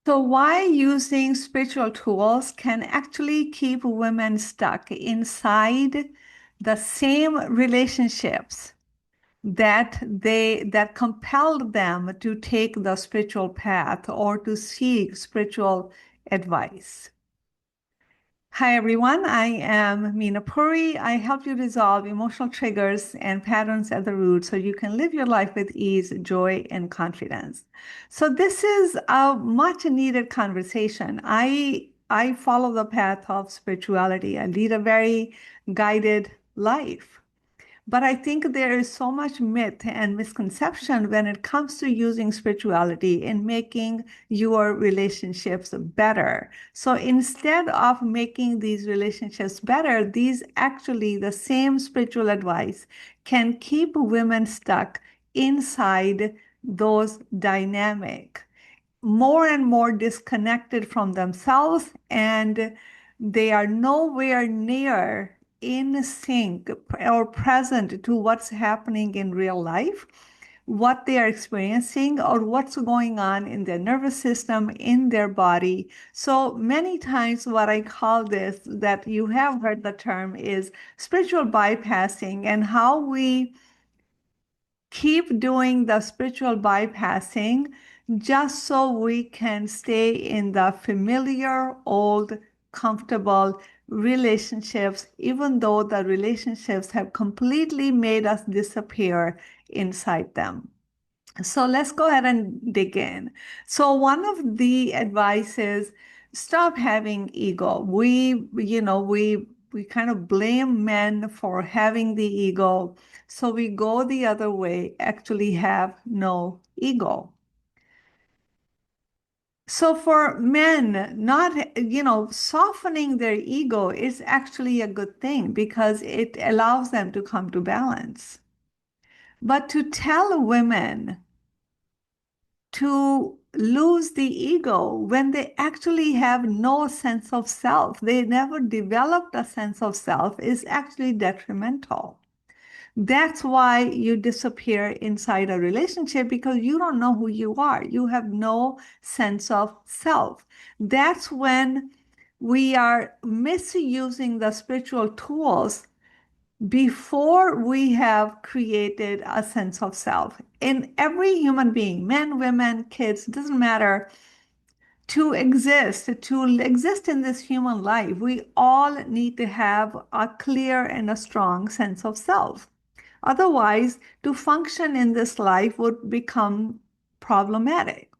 So why using spiritual tools can actually keep women stuck inside the same relationships that compelled them to take the spiritual path or to seek spiritual advice. Hi everyone, I am Meena Puri. I help you resolve emotional triggers and patterns at the root so you can live your life with ease, joy, and confidence. So this is a much needed conversation. I follow the path of spirituality. I lead a very guided life. But I think there is so much myth and misconception when it comes to using spirituality in making your relationships better. So instead of making these relationships better, these actually, the same spiritual advice can keep women stuck inside those dynamic, more and more disconnected from themselves, and they are nowhere near in sync or present to what's happening in real life, what they are experiencing, or what's going on in their nervous system, in their body. So many times, what I call this, that you have heard the term, is spiritual bypassing, and how we keep doing the spiritual bypassing just so we can stay in the familiar, old, comfortable relationships, even though the relationships have completely made us disappear inside them. So let's go ahead and dig in. So one of the advice is stop having ego. We kind of blame men for having the ego. So we go the other way, actually have no ego. So for men, not, softening their ego is actually a good thing because it allows them to come to balance. But to tell women to lose the ego when they actually have no sense of self, they never developed a sense of self, is actually detrimental. That's why you disappear inside a relationship, because you don't know who you are. You have no sense of self. That's when we are misusing the spiritual tools before we have created a sense of self. In every human being, men, women, kids, doesn't matter, to exist in this human life, we all need to have a clear and a strong sense of self. Otherwise, to function in this life would become problematic.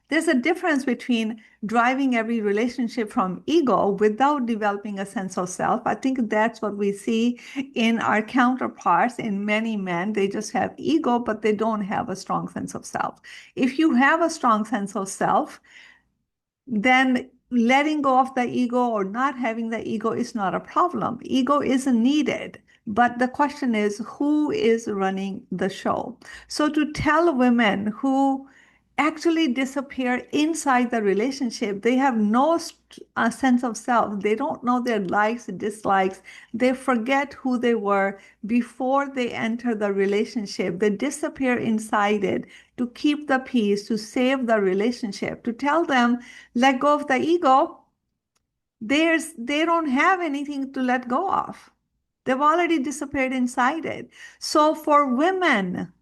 There's a difference between driving every relationship from ego without developing a sense of self. I think that's what we see in our counterparts, in many men. They just have ego, but they don't have a strong sense of self. If you have a strong sense of self, then letting go of the ego or not having the ego is not a problem. Ego isn't needed. But the question is, who is running the show? So to tell women who actually disappear inside the relationship, they have no sense of self. They don't know their likes and dislikes. They forget who they were before they enter the relationship. They disappear inside it to keep the peace, to save the relationship, to tell them, let go of the ego. They don't have anything to let go of. They've already disappeared inside it. So for women,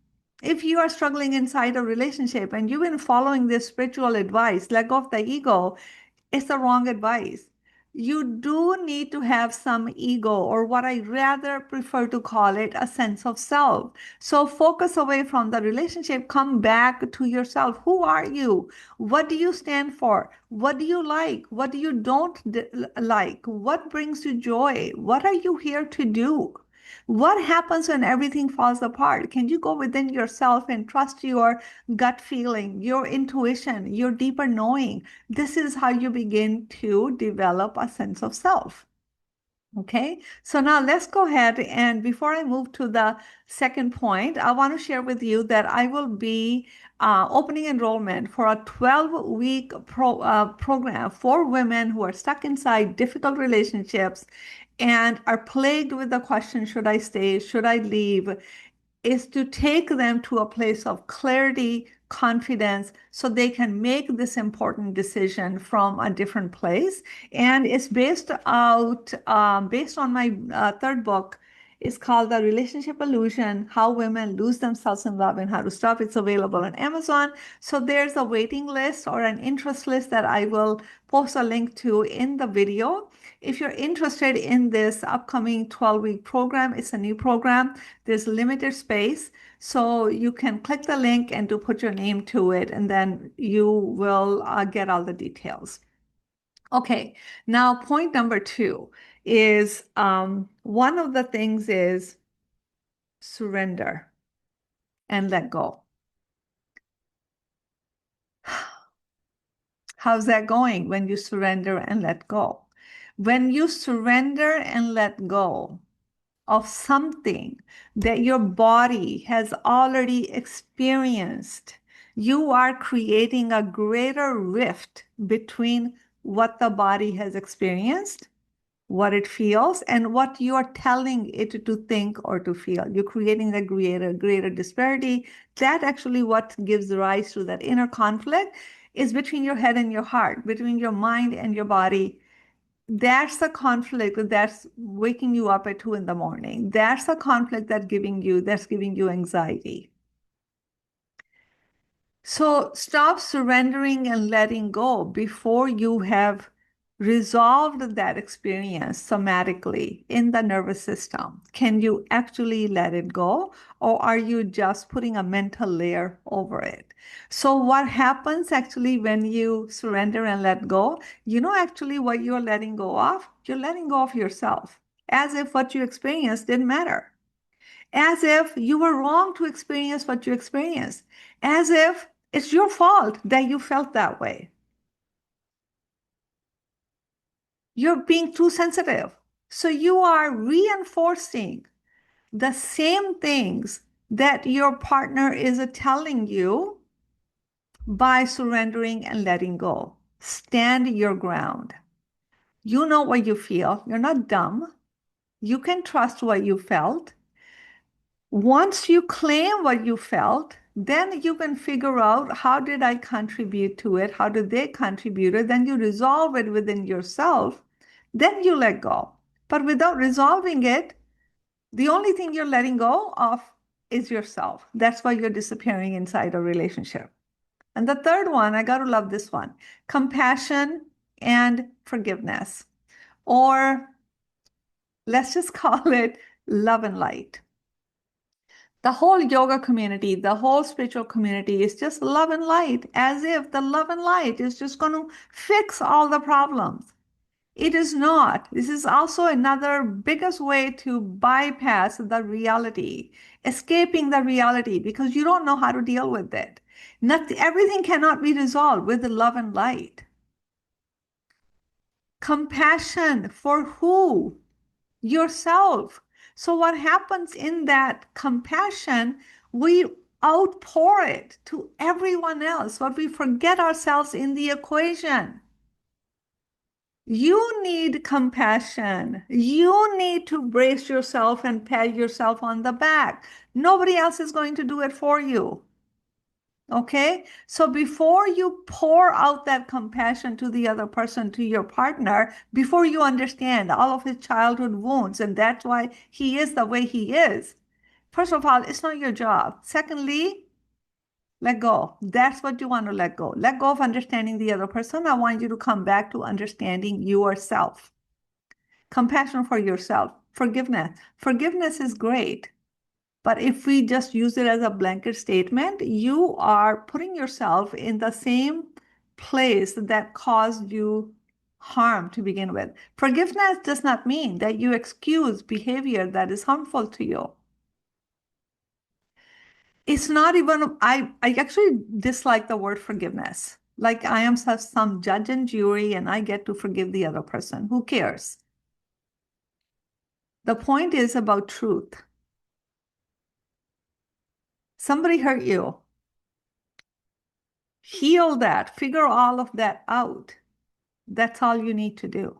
if you are struggling inside a relationship and you've been following this spiritual advice, let go of the ego, it's the wrong advice. You do need to have some ego, or what I rather prefer to call it, a sense of self. So focus away from the relationship, come back to yourself. Who are you? What do you stand for? What do you like? What do you don't like? What brings you joy? What are you here to do? What happens when everything falls apart? Can you go within yourself and trust your gut feeling, your intuition, your deeper knowing? This is how you begin to develop a sense of self. Okay, so now let's go ahead, and before I move to the second point, I want to share with you that I will be opening enrollment for a 12-week program for women who are stuck inside difficult relationships and are plagued with the question, should I stay? Should I leave? Is to take them to a place of clarity, confidence, so they can make this important decision from a different place. And it's based on my third book. It's called The Relationship Illusion: How Women Lose Themselves in Love and How to Stop. It's available on Amazon. So there's a waiting list or an interest list that I will post a link to in the video. If you're interested in this upcoming 12-week program, it's a new program. There's limited space. So you can click the link and to put your name to it, and then you will get all the details. Okay, now point number two is one of the things is surrender and let go. How's that going when you surrender and let go? When you surrender and let go of something that your body has already experienced, you are creating a greater rift between what the body has experienced, what it feels, and what you are telling it to think or to feel. You're creating a greater disparity. That actually what gives rise to that inner conflict is between your head and your heart, between your mind and your body. That's the conflict that's waking you up at 2 in the morning. That's the conflict that's giving you anxiety. So stop surrendering and letting go before you have resolved that experience somatically in the nervous system. Can you actually let it go, or are you just putting a mental layer over it? So what happens actually when you surrender and let go? You know actually what you're letting go of? You're letting go of yourself, as if what you experienced didn't matter, as if you were wrong to experience what you experienced, as if it's your fault that you felt that way. You're being too sensitive. So you are reinforcing the same things that your partner is telling you by surrendering and letting go. Stand your ground. You know what you feel. You're not dumb. You can trust what you felt. Once you claim what you felt, then you can figure out, how did I contribute to it? How did they contribute it? Then you resolve it within yourself. Then you let go. But without resolving it, the only thing you're letting go of is yourself. That's why you're disappearing inside a relationship. And the third one, I got to love this one: compassion and forgiveness. Or let's just call it love and light. The whole yoga community, the whole spiritual community is just love and light, as if the love and light is just going to fix all the problems. It is not. This is also another biggest way to bypass the reality, escaping the reality, because you don't know how to deal with it. Not everything cannot be resolved with the love and light. Compassion for who? Yourself. So what happens in that compassion, we outpour it to everyone else, but we forget ourselves in the equation. You need compassion. You need to brace yourself and pat yourself on the back. Nobody else is going to do it for you. Okay, so before you pour out that compassion to the other person, to your partner, before you understand all of his childhood wounds and that's why he is the way he is, first of all, it's not your job. Secondly, let go. That's what you want to let go. Let go of understanding the other person. I want you to come back to understanding yourself. Compassion for yourself. Forgiveness. Forgiveness is great. But if we just use it as a blanket statement, you are putting yourself in the same place that caused you harm to begin with. Forgiveness does not mean that you excuse behavior that is harmful to you. It's not even, I actually dislike the word forgiveness. Like I am some judge and jury and I get to forgive the other person. Who cares? The point is about truth. Somebody hurt you. Heal that, figure all of that out. That's all you need to do.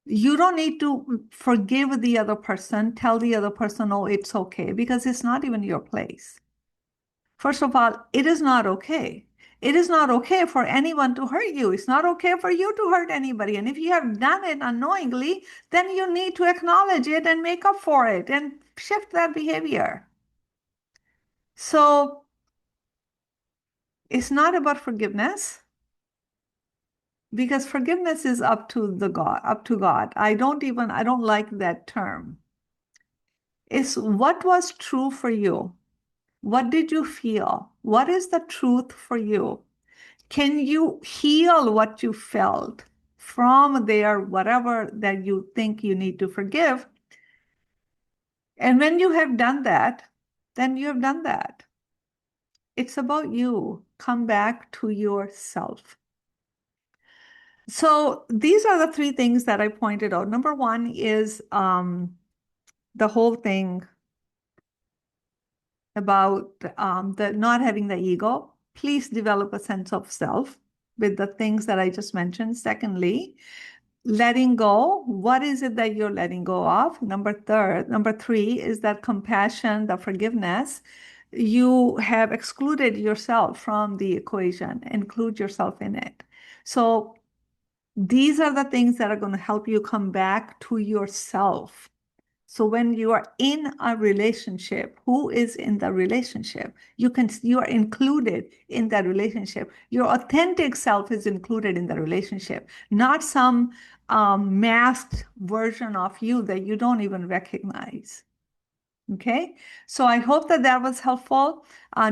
You don't need to forgive the other person, tell the other person, oh, it's okay, because it's not even your place. First of all, it is not okay. It is not okay for anyone to hurt you. It's not okay for you to hurt anybody. And if you have done it unknowingly, then you need to acknowledge it and make up for it and shift that behavior. So it's not about forgiveness because forgiveness is up to the God, up to God. I don't like that term. It's what was true for you. What did you feel? What is the truth for you? Can you heal what you felt from there, whatever that you think you need to forgive? And when you have done that, then you have done that. It's about you. Come back to yourself. So these are the three things that I pointed out. Number one is the whole thing about the not having the ego. Please develop a sense of self with the things that I just mentioned. Secondly, letting go. What is it that you're letting go of? Number three is that compassion, the forgiveness. You have excluded yourself from the equation. Include yourself in it. So these are the things that are going to help you come back to yourself. So when you are in a relationship, who is in the relationship? You are included in that relationship. Your authentic self is included in the relationship, not some masked version of you that you don't even recognize. Okay, so I hope that that was helpful.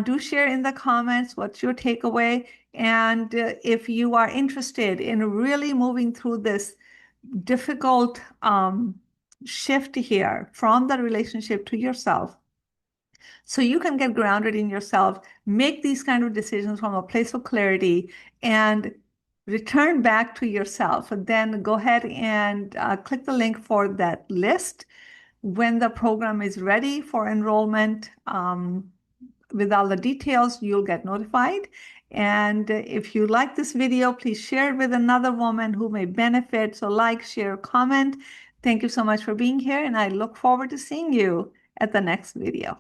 Do share in the comments what's your takeaway. And if you are interested in really moving through this difficult shift here from the relationship to yourself, so you can get grounded in yourself, make these kind of decisions from a place of clarity, and return back to yourself, then go ahead and click the link for that list. When the program is ready for enrollment, with all the details, you'll get notified. And if you like this video, please share it with another woman who may benefit. So like, share, comment. Thank you so much for being here, and I look forward to seeing you at the next video.